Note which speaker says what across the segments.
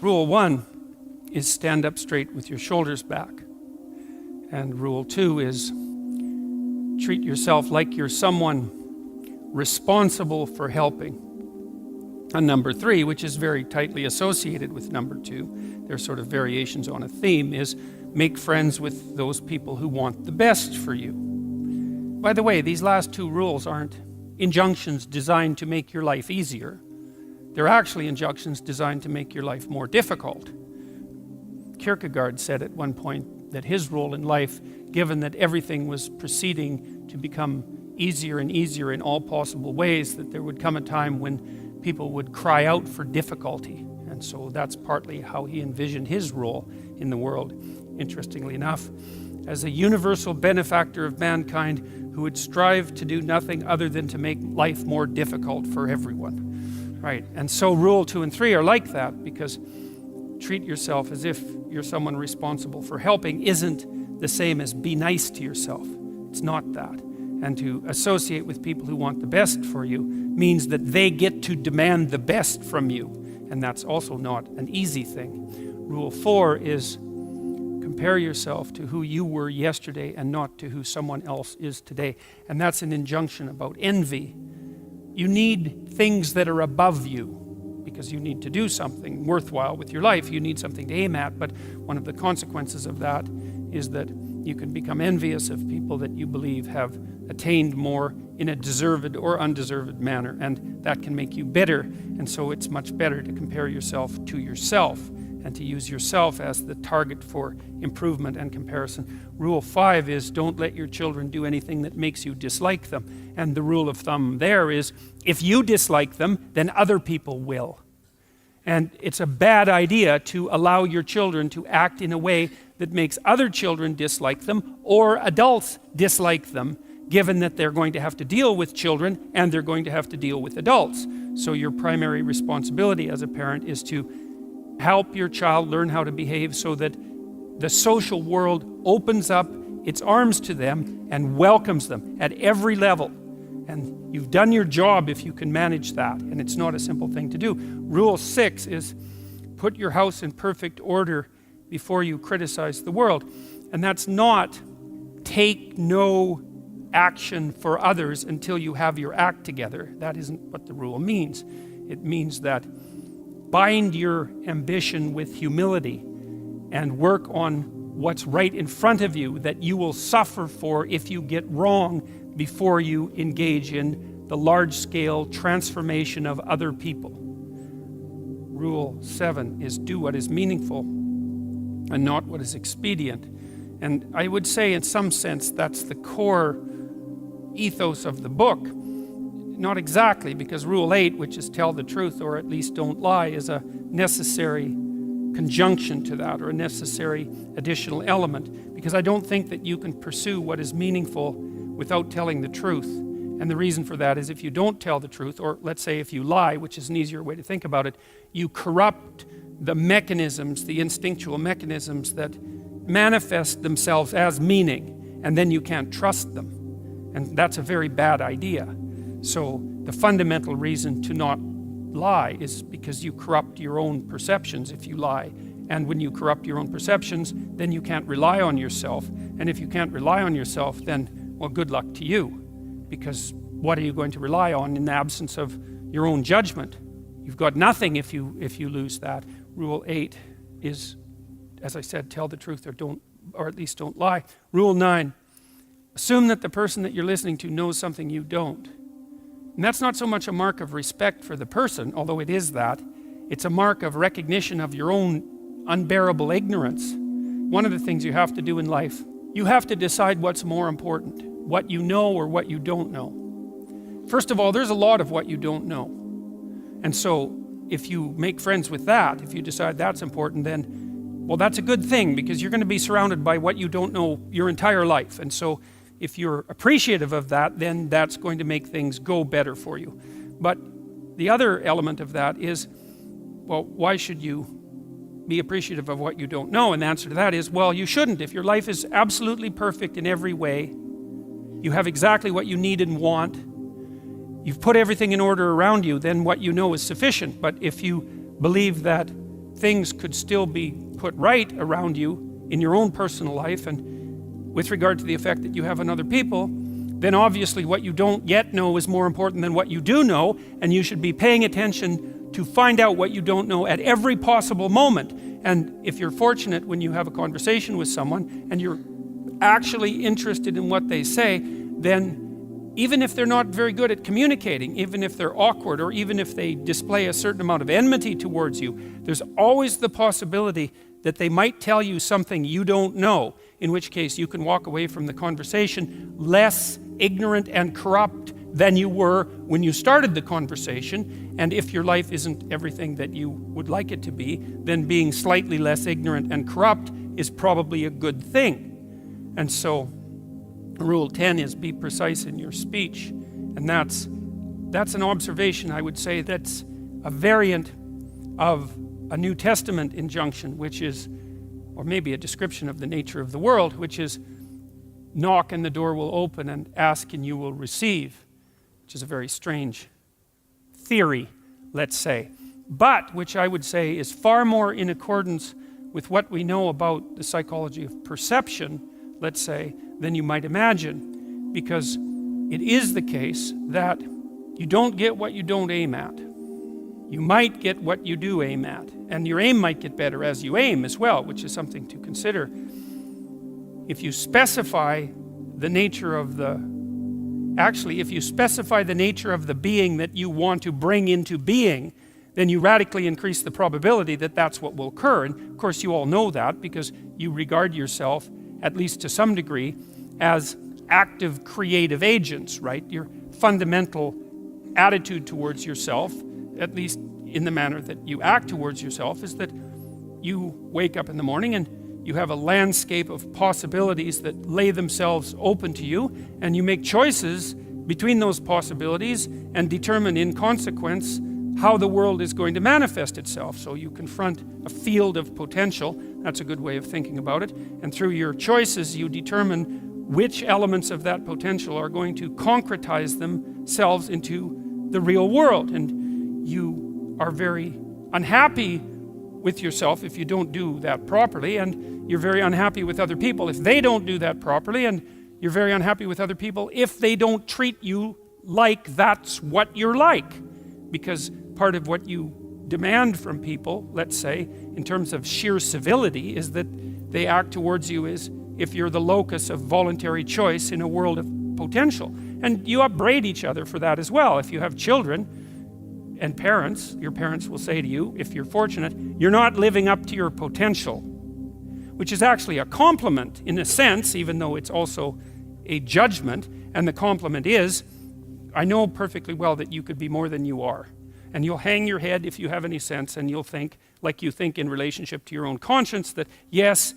Speaker 1: Rule 1 is stand up straight with your shoulders back. And rule 2 is treat yourself like you're someone responsible for helping. And number 3, which is very tightly associated with number 2, they're sort of variations on a theme, is make friends with those people who want the best for you. By the way, these last 2 rules aren't injunctions designed to make your life easier. They're actually injunctions designed to make your life more difficult. Kierkegaard said at one point that his role in life, given that everything was proceeding to become easier and easier in all possible ways, that there would come a time when people would cry out for difficulty. And so that's partly how he envisioned his role in the world, interestingly enough, as a universal benefactor of mankind who would strive to do nothing other than to make life more difficult for everyone. Right, and so rule 2 and 3 are like that, because treat yourself as if you're someone responsible for helping isn't the same as be nice to yourself. It's not that. And to associate with people who want the best for you means that they get to demand the best from you. And that's also not an easy thing. Rule 4 is compare yourself to who you were yesterday and not to who someone else is today. And that's an injunction about envy. You need things that are above you because you need to do something worthwhile with your life. You need something to aim at, but one of the consequences of that is that you can become envious of people that you believe have attained more in a deserved or undeserved manner, and that can make you bitter. And so it's much better to compare yourself to yourself and to use yourself as the target for improvement and comparison. Rule 5 is don't let your children do anything that makes you dislike them. And the rule of thumb there is if you dislike them, then other people will. And it's a bad idea to allow your children to act in a way that makes other children dislike them or adults dislike them, given that they're going to have to deal with children and they're going to have to deal with adults. So your primary responsibility as a parent is to help your child learn how to behave so that the social world opens up its arms to them and welcomes them at every level. And you've done your job if you can manage that, and it's not a simple thing to do. Rule 6 is put your house in perfect order before you criticize the world. And that's not take no action for others until you have your act together. That isn't what the rule means. It means that bind your ambition with humility and work on what's right in front of you that you will suffer for if you get wrong before you engage in the large-scale transformation of other people. Rule 7 is do what is meaningful and not what is expedient. And I would say in some sense that's the core ethos of the book. Not exactly, because rule 8, which is tell the truth or at least don't lie, is a necessary conjunction to that, or a necessary additional element, because I don't think that you can pursue what is meaningful without telling the truth. And the reason for that is if you don't tell the truth, or let's say if you lie, which is an easier way to think about it, you corrupt the mechanisms, the instinctual mechanisms that manifest themselves as meaning, and then you can't trust them. And that's a very bad idea. So the fundamental reason to not lie is because you corrupt your own perceptions if you lie. And when you corrupt your own perceptions, then you can't rely on yourself. And if you can't rely on yourself, then, well, good luck to you. Because what are you going to rely on in the absence of your own judgment? You've got nothing if you lose that. Rule 8 is, as I said, tell the truth or at least don't lie. Rule 9, assume that the person that you're listening to knows something you don't. And that's not so much a mark of respect for the person, although it is that. It's a mark of recognition of your own unbearable ignorance. One of the things you have to do in life, you have to decide what's more important, what you know or what you don't know. First of all, there's a lot of what you don't know. And so if you make friends with that, if you decide that's important, then, well, that's a good thing, because you're going to be surrounded by what you don't know your entire life. And so if you're appreciative of that, then that's going to make things go better for you. But the other element of that is, well, why should you be appreciative of what you don't know? And the answer to that is, well, you shouldn't. If your life is absolutely perfect in every way, you have exactly what you need and want, you've put everything in order around you, then what you know is sufficient. But if you believe that things could still be put right around you in your own personal life and with regard to the effect that you have on other people, then obviously what you don't yet know is more important than what you do know, and you should be paying attention to find out what you don't know at every possible moment. And if you're fortunate when you have a conversation with someone and you're actually interested in what they say, then even if they're not very good at communicating, even if they're awkward, or even if they display a certain amount of enmity towards you, there's always the possibility that they might tell you something you don't know, in which case you can walk away from the conversation less ignorant and corrupt than you were when you started the conversation. And if your life isn't everything that you would like it to be, then being slightly less ignorant and corrupt is probably a good thing. And so Rule 10 is be precise in your speech. And that's an observation, I would say, that's a variant of a New Testament injunction, which is, or maybe a description of the nature of the world, which is knock and the door will open, and ask and you will receive, which is a very strange theory, let's say, but which I would say is far more in accordance with what we know about the psychology of perception, let's say, than you might imagine, because it is the case that you don't get what you don't aim at. You might get what you do aim at, and your aim might get better as you aim as well, which is something to consider. If you specify the nature of the being that you want to bring into being, then you radically increase the probability that that's what will occur. And of course you all know that because you regard yourself, at least to some degree, as active creative agents, right? Your fundamental attitude towards yourself, at least in the manner that you act towards yourself, is that you wake up in the morning and you have a landscape of possibilities that lay themselves open to you, and you make choices between those possibilities and determine in consequence how the world is going to manifest itself. So you confront a field of potential. That's a good way of thinking about it. And through your choices, you determine which elements of that potential are going to concretize themselves into the real world. And you are very unhappy with yourself if you don't do that properly, and you're very unhappy with other people if they don't do that properly, and you're very unhappy with other people if they don't treat you like that's what you're like. Because part of what you demand from people, let's say, in terms of sheer civility, is that they act towards you as if you're the locus of voluntary choice in a world of potential. And you upbraid each other for that as well. If you have children and parents, your parents will say to you, if you're fortunate, you're not living up to your potential, which is actually a compliment in a sense, even though it's also a judgment. And the compliment is, I know perfectly well that you could be more than you are. And you'll hang your head if you have any sense, and you'll think, like you think in relationship to your own conscience, that yes,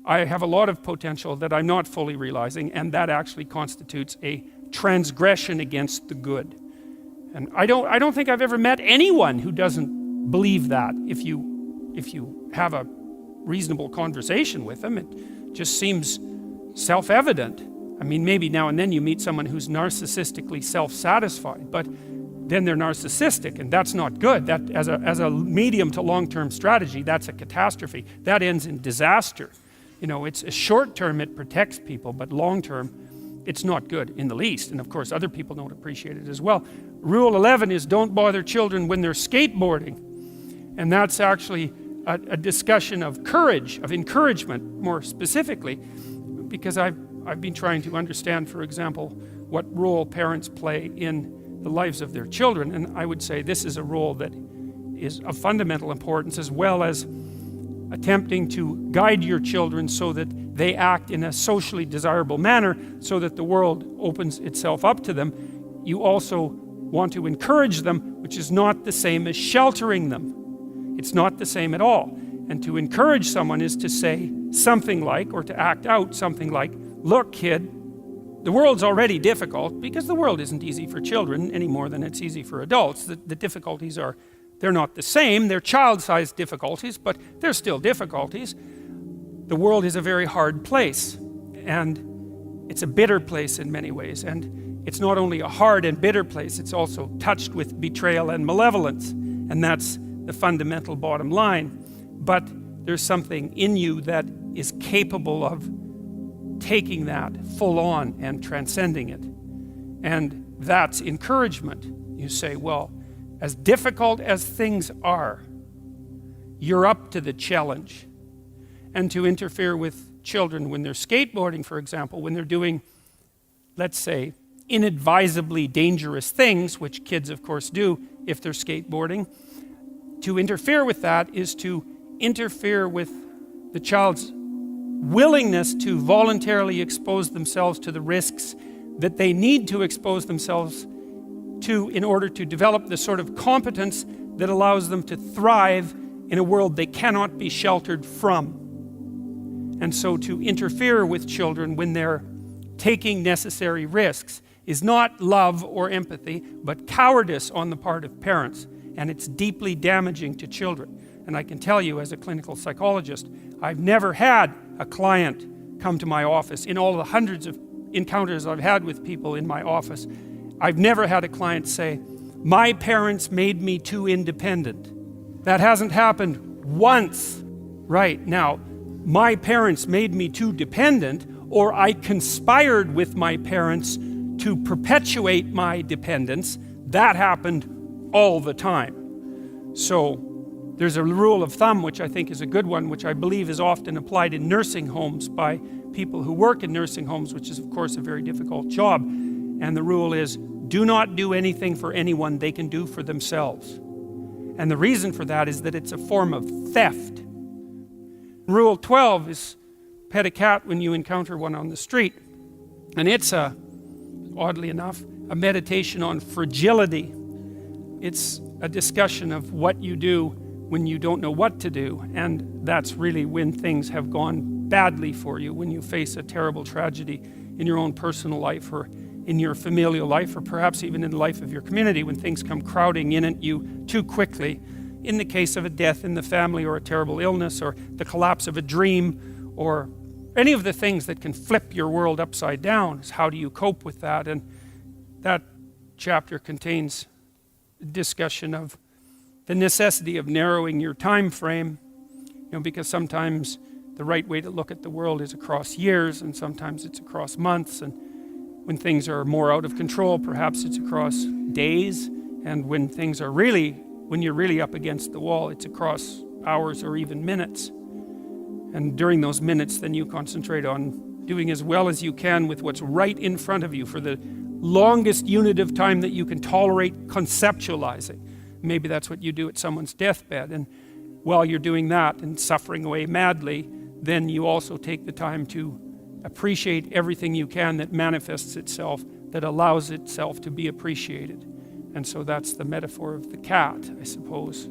Speaker 1: I have a lot of potential that I'm not fully realizing, and that actually constitutes a transgression against the good. And I don't think I've ever met anyone who doesn't believe that. If you have a reasonable conversation with them, it just seems self-evident. I mean, maybe now and then you meet someone who's narcissistically self-satisfied, but then they're narcissistic, and that's not good. That as a medium to long-term strategy, that's a catastrophe. That ends in disaster. You know, it's a short term, it protects people, but long term, it's not good in the least. And of course, other people don't appreciate it as well. Rule 11 is don't bother children when they're skateboarding. And that's actually a discussion of courage, of encouragement more specifically, because I've been trying to understand, for example, what role parents play in the lives of their children. And I would say this is a role that is of fundamental importance, as well as attempting to guide your children so that they act in a socially desirable manner so that the world opens itself up to them. You also want to encourage them, which is not the same as sheltering them. It's not the same at all. And to encourage someone is to say something like, or to act out something like, look, kid, the world's already difficult, because the world isn't easy for children any more than it's easy for adults. The difficulties are, they're not the same. They're child-sized difficulties, but they're still difficulties. The world is a very hard place, and it's a bitter place in many ways. And it's not only a hard and bitter place, it's also touched with betrayal and malevolence. And that's the fundamental bottom line. but there's something in you that is capable of taking that full on and transcending it. And that's encouragement. You say, well, as difficult as things are, you're up to the challenge. And to interfere with children when they're skateboarding, for example, when they're doing, let's say, inadvisably dangerous things, which kids of course do if they're skateboarding, to interfere with that is to interfere with the child's willingness to voluntarily expose themselves to the risks that they need to expose themselves to in order to develop the sort of competence that allows them to thrive in a world they cannot be sheltered from. And so to interfere with children when they're taking necessary risks is not love or empathy, but cowardice on the part of parents. And it's deeply damaging to children. And I can tell you, as a clinical psychologist, I've never had a client come to my office. In all the hundreds of encounters I've had with people in my office, I've never had a client say, my parents made me too independent. That hasn't happened once. Right, now, my parents made me too dependent, or I conspired with my parents to perpetuate my dependence. That happened all the time. So there's a rule of thumb, which I think is a good one, which I believe is often applied in nursing homes by people who work in nursing homes, which is of course a very difficult job. And the rule is, do not do anything for anyone they can do for themselves. And the reason for that is that it's a form of theft. Rule 12 is pet a cat when you encounter one on the street. And it's oddly enough, a meditation on fragility. It's a discussion of what you do when you don't know what to do. And that's really when things have gone badly for you, when you face a terrible tragedy in your own personal life or in your familial life, or perhaps even in the life of your community, when things come crowding in at you too quickly. In the case of a death in the family, or a terrible illness, or the collapse of a dream, or any of the things that can flip your world upside down, is how do you cope with that? And that chapter contains a discussion of the necessity of narrowing your time frame, because sometimes the right way to look at the world is across years, and sometimes it's across months, and when things are more out of control, perhaps it's across days, and when you're really up against the wall, it's across hours or even minutes. And during those minutes, then you concentrate on doing as well as you can with what's right in front of you for the longest unit of time that you can tolerate conceptualizing. Maybe that's what you do at someone's deathbed. And while you're doing that and suffering away madly, then you also take the time to appreciate everything you can that manifests itself, that allows itself to be appreciated. And so that's the metaphor of the cat, I suppose.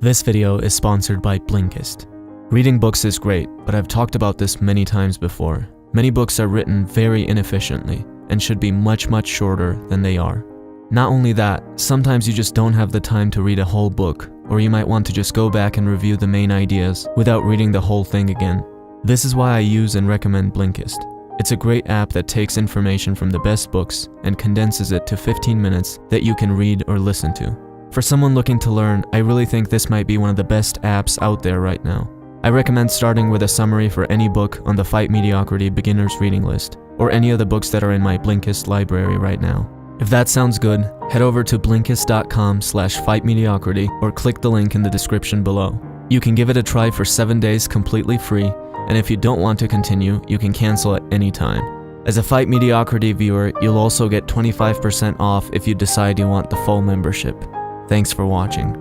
Speaker 2: This video is sponsored by Blinkist. Reading books is great, but I've talked about this many times before. Many books are written very inefficiently and should be much shorter than they are. Not only that, sometimes you just don't have the time to read a whole book, or you might want to just go back and review the main ideas without reading the whole thing again. This is why I use and recommend Blinkist. It's a great app that takes information from the best books and condenses it to 15 minutes that you can read or listen to. For someone looking to learn, I really think this might be one of the best apps out there right now. I recommend starting with a summary for any book on the Fight Mediocrity Beginner's Reading List, or any of the books that are in my Blinkist library right now. If that sounds good, head over to blinkist.com/fightmediocrity or click the link in the description below. You can give it a try for 7 days completely free, and if you don't want to continue, you can cancel at any time. As a Fight Mediocrity viewer, you'll also get 25% off if you decide you want the full membership. Thanks for watching.